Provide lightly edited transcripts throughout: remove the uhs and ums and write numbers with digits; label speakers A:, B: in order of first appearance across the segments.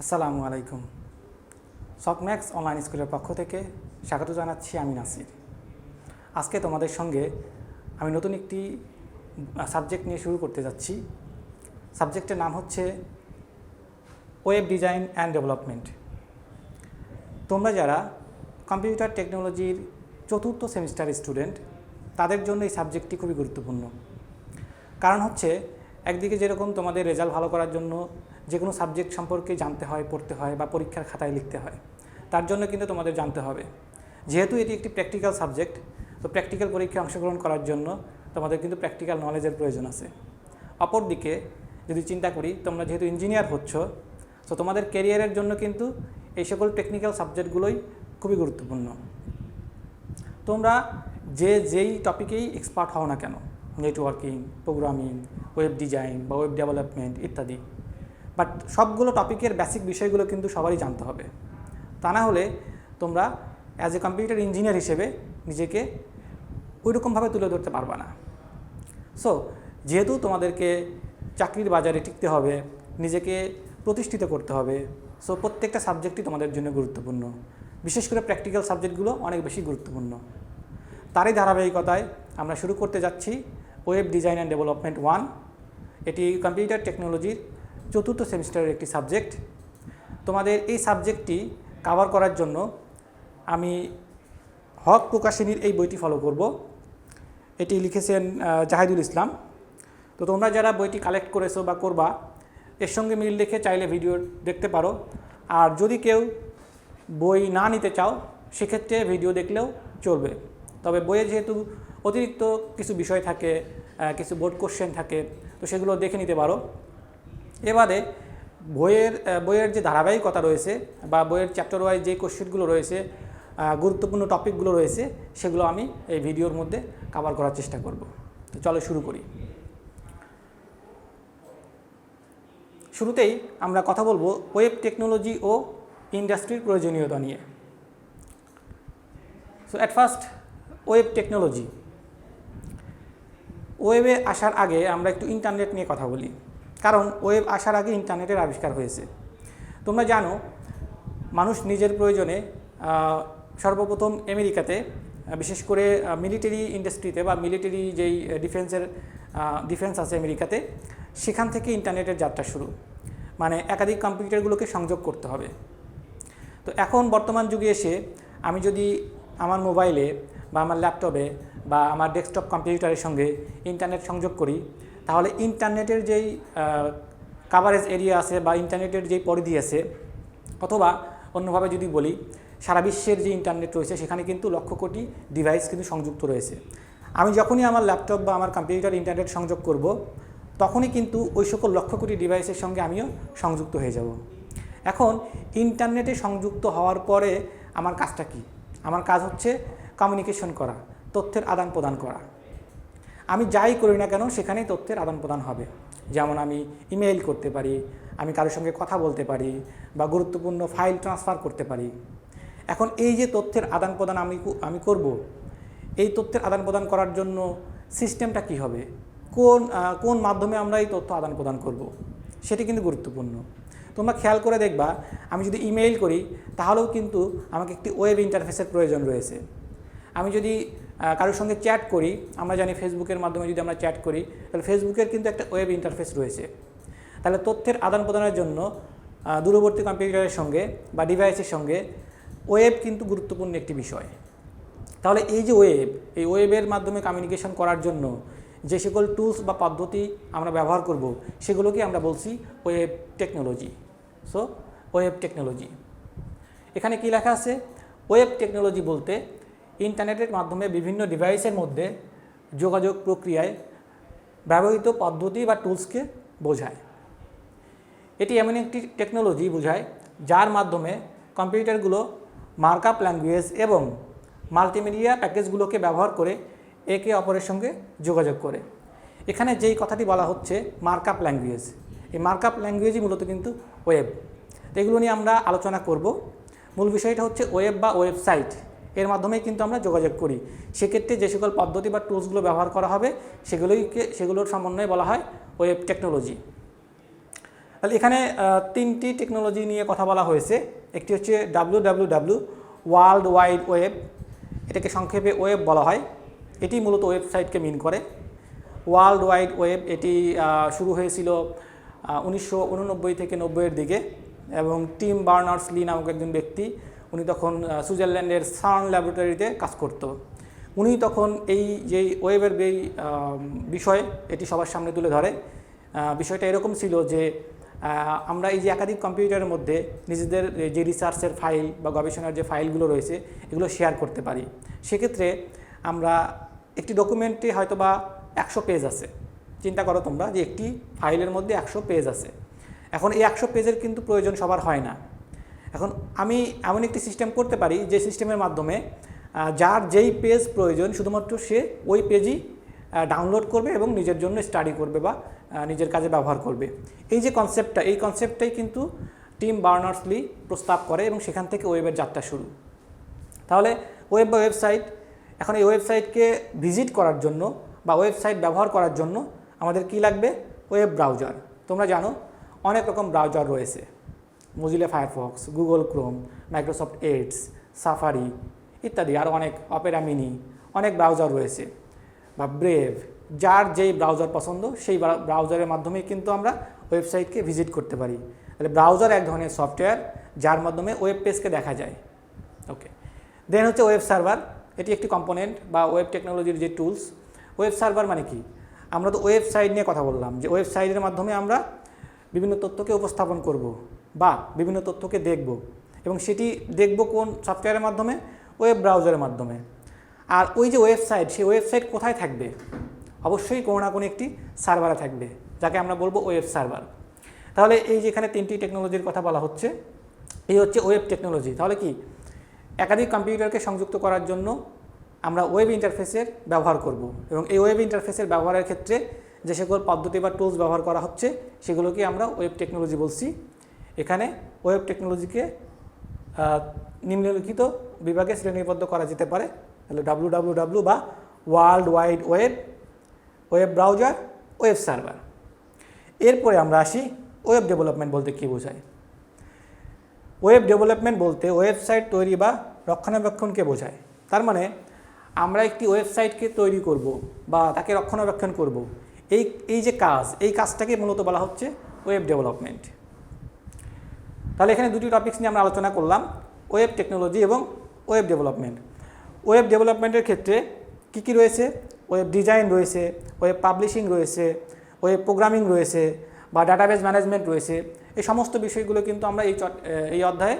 A: আসসালামু আলাইকুম। সকম্যাক্স অনলাইন স্কুলের পক্ষ থেকে স্বাগত জানাচ্ছি। আমি নাসির। আজকে তোমাদের সঙ্গে আমি নতুন একটি সাবজেক্ট নিয়ে শুরু করতে যাচ্ছি। সাবজেক্টের নাম হচ্ছে ওয়েব ডিজাইন অ্যান্ড ডেভেলপমেন্ট। তোমরা যারা কম্পিউটার টেকনোলজির চতুর্থ সেমিস্টার স্টুডেন্ট, তাদের জন্য এই সাবজেক্টটি খুবই গুরুত্বপূর্ণ। কারণ হচ্ছে, একদিকে যেরকম তোমাদের রেজাল্ট ভালো করার জন্য যে কোনো সাবজেক্ট সম্পর্কে জানতে হয়, পড়তে হয় বা পরীক্ষার খাতায় লিখতে হয়, তার জন্য কিন্তু তোমাদের জানতে হবে। যেহেতু এটি একটি প্র্যাকটিক্যাল সাবজেক্ট, তো প্র্যাকটিক্যাল পরীক্ষায় অংশগ্রহণ করার জন্য তোমাদের কিন্তু প্র্যাকটিক্যাল নলেজের প্রয়োজন আছে। অপরদিকে যদি চিন্তা করি, তোমরা যেহেতু ইঞ্জিনিয়ার হচ্ছ, তো তোমাদের ক্যারিয়ারের জন্য কিন্তু এই সকল টেকনিক্যাল সাবজেক্টগুলোই খুবই গুরুত্বপূর্ণ। তোমরা যেই টপিকেই এক্সপার্ট হও না কেন, নেটওয়ার্কিং, প্রোগ্রামিং, ওয়েব ডিজাইন বা ওয়েব ডেভেলপমেন্ট ইত্যাদি, বাট সবগুলো টপিকের বেসিক বিষয়গুলো কিন্তু সবারই জানতে হবে। তা না হলে তোমরা অ্যাজ এ কম্পিউটার ইঞ্জিনিয়ার হিসেবে নিজেকে ওইরকমভাবে তুলে ধরতে পারবে না। সো যেহেতু তোমাদেরকে চাকরির বাজারে টিকতে হবে, নিজেকে প্রতিষ্ঠিত করতে হবে, সো প্রত্যেকটা সাবজেক্টই তোমাদের জন্য গুরুত্বপূর্ণ। বিশেষ করে প্র্যাকটিক্যাল সাবজেক্টগুলো অনেক বেশি গুরুত্বপূর্ণ। তারই ধারাবাহিকতায় আমরা শুরু করতে যাচ্ছি ওয়েব ডিজাইন অ্যান্ড ডেভেলপমেন্ট 1। এটি কম্পিউটার টেকনোলজির চতুর্থ সেমিস্টারের একটি সাবজেক্ট। তোমাদের এই সাবজেক্টটি কভার করার জন্য আমি হক প্রকাশনীর এই বইটি ফলো করব। এটি লিখেছেন জাহিদুল ইসলাম। তো তোমরা যারা বইটি কালেক্ট করেছো বা করবা, এর সঙ্গে মিল রেখে চাইলে ভিডিও দেখতে পারো। আর যদি কেউ বই না নিতে চাও, সেক্ষেত্রে ভিডিও দেখলেও চলবে। তবে বইয়ে যেহেতু অতিরিক্ত কিছু বিষয় থাকে, কিছু বোর্ড কোশ্চেন থাকে, তো সেগুলো দেখে নিতে পারো। এবারে বইয়ের যে ধারাবাহিকতা রয়েছে বা বইয়ের চ্যাপ্টার ওয়াইজ যে কোশ্চেনগুলো রয়েছে, গুরুত্বপূর্ণ টপিকগুলো রয়েছে, সেগুলো আমি এই ভিডিওর মধ্যে কভার করার চেষ্টা করব। তো চলো শুরু করি। শুরুতেই আমরা কথা বলবো ওয়েব টেকনোলজি ও ইন্ডাস্ট্রির প্রয়োজনীয়তা নিয়ে। So at first, web technology. ওয়েবে আসার আগে আমরা একটু ইন্টারনেট নিয়ে কথা বলি, কারণ ওয়েব আসার আগে ইন্টারনেটের আবিষ্কার হয়েছে। তোমরা জানো, মানুষ নিজের প্রয়োজনে সর্বপ্রথম আমেরিকাতে, বিশেষ করে মিলিটারি ইন্ডাস্ট্রিতে বা মিলিটারি যেই ডিফেন্স আছে আমেরিকাতে, সেখান থেকে ইন্টারনেটের যাত্রা শুরু। মানে একাধিক কম্পিউটারগুলোকে সংযোগ করতে হবে। তো এখন বর্তমান যুগে এসে আমি যদি আমার মোবাইলে বা আমার ল্যাপটপে বা আমার ডেস্কটপ কম্পিউটারের সঙ্গে ইন্টারনেট সংযোগ করি, তাহলে ইন্টারনেটের যেই কাভারেজ এরিয়া আছে বা ইন্টারনেটের যেই পরিধি আছে, অথবা অন্যভাবে যদি বলি, সারা বিশ্বের যে ইন্টারনেট রয়েছে, সেখানে কিন্তু লক্ষ কোটি ডিভাইস কিন্তু সংযুক্ত রয়েছে। আমি যখনই আমার ল্যাপটপ বা আমার কম্পিউটার ইন্টারনেট সংযোগ করব, তখনই কিন্তু ওই সকল লক্ষ কোটি ডিভাইসের সঙ্গে আমিও সংযুক্ত হয়ে যাব। এখন ইন্টারনেটে সংযুক্ত হওয়ার পরে আমার কাজটা কি? আমার কাজ হচ্ছে কমিউনিকেশন করা, তথ্যের আদান প্রদান করা। আমি যাই করি না কেন, সেখানেই তথ্যের আদান প্রদান হবে। যেমন আমি ইমেইল করতে পারি, আমি কারোর সঙ্গে কথা বলতে পারি, বা গুরুত্বপূর্ণ ফাইল ট্রান্সফার করতে পারি। এখন এই যে তথ্যের আদান প্রদান আমি করব, এই তথ্যের আদান প্রদান করার জন্য সিস্টেমটা কি হবে, কোন মাধ্যমে আমরা এই তথ্য আদান প্রদান করব, সেটি কিন্তু গুরুত্বপূর্ণ। তোমরা খেয়াল করে দেখবা, আমি যদি ইমেইল করি, তাহলেও কিন্তু আমাকে একটি ওয়েব ইন্টারফেসের প্রয়োজন রয়েছে। আমি যদি কারোর সঙ্গে চ্যাট করি, আমরা জানি ফেসবুকের মাধ্যমে যদি আমরা চ্যাট করি, তাহলে ফেসবুকের কিন্তু একটা ওয়েব ইন্টারফেস রয়েছে। তাহলে তথ্যের আদান প্রদানের জন্য দূরবর্তী কম্পিউটারের সঙ্গে বা ডিভাইসের সঙ্গে ওয়েব কিন্তু গুরুত্বপূর্ণ একটি বিষয়। তাহলে এই যে এই ওয়েবের মাধ্যমে কমিউনিকেশন করার জন্য যে সকল টুলস বা পদ্ধতি আমরা ব্যবহার করব, সেগুলোকে আমরা বলছি web technology. So web technology, এখানে কি লেখা আছে? ওয়েব টেকনোলজি বলতে ইন্টারনেটের মাধ্যমে বিভিন্ন ডিভাইসের মধ্যে যোগাযোগ প্রক্রিয়ায় ব্যবহৃত পদ্ধতি বা টুলসকে বোঝায়। এটি এমন একটি টেকনোলজি বোঝায় যার মাধ্যমে কম্পিউটারগুলো মার্কআপ ল্যাঙ্গুয়েজ এবং মাল্টিমিডিয়া প্যাকেজগুলোকে ব্যবহার করে একে অপরের সঙ্গে যোগাযোগ করে। এখানে যেই কথাটি বলা হচ্ছে মার্কআপ ল্যাঙ্গুয়েজ, এই মার্কআপ ল্যাঙ্গুয়েজই মূলত কিন্তু ওয়েব। এগুলো নিয়ে আমরা আলোচনা করব। মূল বিষয়টা হচ্ছে ওয়েব বা ওয়েবসাইট, এর মাধ্যমেই কিন্তু আমরা যোগাযোগ করি। সেক্ষেত্রে যে সকল পদ্ধতি বা টুলসগুলো ব্যবহার করা হবে, সেগুলোর সমন্বয়ে বলা হয় ওয়েব টেকনোলজি। তাহলে এখানে তিনটি টেকনোলজি নিয়ে কথা বলা হয়েছে। একটি হচ্ছে WWW, ওয়ার্ল্ড ওয়াইড ওয়েব, এটাকে সংক্ষেপে ওয়েব বলা হয়। এটি মূলত ওয়েবসাইটকে মিন করে। ওয়ার্ল্ড ওয়াইড ওয়েব এটি শুরু হয়েছিল 1989 থেকে 90-এর দিকে, এবং টিম বার্নার্স-লি নামক একজন ব্যক্তি, উনি তখন সুইজারল্যান্ডের সার্ন ল্যাবরেটরিতে কাজ করত। উনি তখন এই যে ওয়েবের এই বিষয় এটি সবার সামনে তুলে ধরে। বিষয়টা এরকম ছিল যে আমরা এই যে একাধিক কম্পিউটারের মধ্যে নিজেদের যে রিসার্চের ফাইল বা গবেষণার যে ফাইলগুলো রয়েছে এগুলো শেয়ার করতে পারি। সেক্ষেত্রে আমরা একটি ডকুমেন্টে হয়তো বা 100 পেজ আছে। চিন্তা করো তোমরা যে একটি ফাইলের মধ্যে 100 পেজ আছে। এখন এই 100 পেজের কিন্তু প্রয়োজন সবার হয় না। এখন আমি এমন একটি সিস্টেম করতে পারি যে সিস্টেমের মাধ্যমে যার যেই পেজ প্রয়োজন শুধুমাত্র সে ওই পেজই ডাউনলোড করবে এবং নিজের জন্য স্টাডি করবে বা নিজের কাজে ব্যবহার করবে। এই যে কনসেপ্টটা, এই কনসেপ্টটাই কিন্তু টিম বার্নার্স-লি প্রস্তাব করে এবং সেখান থেকে ওয়েবের যাত্রা শুরু। তাহলে ওয়েব বা ওয়েবসাইট, এখন এই ওয়েবসাইটকে ভিজিট করার জন্য বা ওয়েবসাইট ব্যবহার করার জন্য আমাদের কি লাগবে? Web browser. তোমরা জানো অনেক রকম ব্রাউজার রয়েছে, Mozilla Firefox, Google Chrome, Microsoft Edge, Safari ইত্যাদি, আর অনেক, অপেরা মিনি, অনেক ব্রাউজার রয়েছে, বা ব্রেভ। যার যেই ব্রাউজার পছন্দ সেই ব্রাউজারের মাধ্যমেই কিন্তু আমরা ওয়েবসাইটকে ভিজিট করতে পারি। তাহলে ব্রাউজার এক ধরনের সফটওয়্যার যার মাধ্যমে ওয়েব পেজকে দেখা যায়। ওকে, দেন হচ্ছে ওয়েব সার্ভার। এটি একটি কম্পোনেন্ট বা ওয়েব টেকনোলজির যে টুলস। ওয়েব সার্ভার মানে কি? আমরা তো ওয়েবসাইট নিয়ে কথা বললাম যে ওয়েবসাইটের মাধ্যমে আমরা বিভিন্ন তথ্যকে উপস্থাপন করব বা বিভিন্ন তথ্যকে দেখব, এবং সেটি দেখব কোন সফটওয়্যারের মাধ্যমে? ওয়েব ব্রাউজারের মাধ্যমে। আর ওই যে ওয়েবসাইট, সেই ওয়েবসাইট কোথায় থাকবে? অবশ্যই কোনো না কোনো একটি সার্ভারে থাকবে, যাকে আমরা বলবো ওয়েব সার্ভার। তাহলে এই যেখানে তিনটি টেকনোলজির কথা বলা হচ্ছে, এই হচ্ছে ওয়েব টেকনোলজি। তাহলে কি একাধিক কম্পিউটারকে সংযুক্ত করার জন্য আমরা ওয়েব ইন্টারফেসের ব্যবহার করব, এবং এই ওয়েব ইন্টারফেসের ব্যবহারের ক্ষেত্রে যে সকল পদ্ধতি বা টুলস ব্যবহার করা হচ্ছে সেগুলোকে আমরা ওয়েব টেকনোলজি বলছি। এখানে ওয়েব টেকনোলজিকে নিম্নলিখিত বিভাগে শ্রেণীবদ্ধ করা যেতে পারে। তাহলে WWW বা world wide web, web browser, web server. এরপরে আমরা আসি ওয়েব ডেভেলপমেন্ট বলতে কী বোঝায়। ওয়েব ডেভেলপমেন্ট বলতে ওয়েবসাইট তৈরি বা রক্ষণাবেক্ষণকে বোঝায়। তার মানে আমরা একটি ওয়েবসাইটকে তৈরি করব বা তাকে রক্ষণাবেক্ষণ করব, এই যে কাজ, এই কাজটাকে মূলত বলা হচ্ছে ওয়েব ডেভেলপমেন্ট। তাহলে এখানে দুটি টপিকস নিয়ে আমরা আলোচনা করলাম, ওয়েব টেকনোলজি এবং ওয়েব ডেভেলপমেন্ট। ওয়েব ডেভেলপমেন্টের ক্ষেত্রে কী কী রয়েছে? ওয়েব ডিজাইন রয়েছে, ওয়েব পাবলিশিং রয়েছে, ওয়েব প্রোগ্রামিং রয়েছে, বা ডাটাবেস ম্যানেজমেন্ট রয়েছে। এই সমস্ত বিষয়গুলো কিন্তু আমরা এই অধ্যায়ে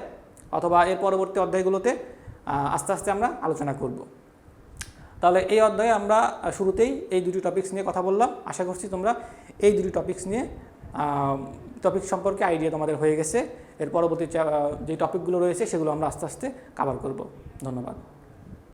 A: অথবা এর পরবর্তী অধ্যায়গুলোতে আস্তে আস্তে আমরা আলোচনা করব। তাহলে এই অধ্যায়ে আমরা শুরুতেই এই দুটি টপিকস নিয়ে কথা বললাম। আশা করছি তোমরা এই দুটি টপিকস নিয়ে টপিক সম্পর্কে আইডিয়া তোমাদের হয়ে গেছে। এর পরবর্তী যে টপিকগুলো রয়েছে সেগুলো আমরা আস্তে আস্তে কভার করব। ধন্যবাদ।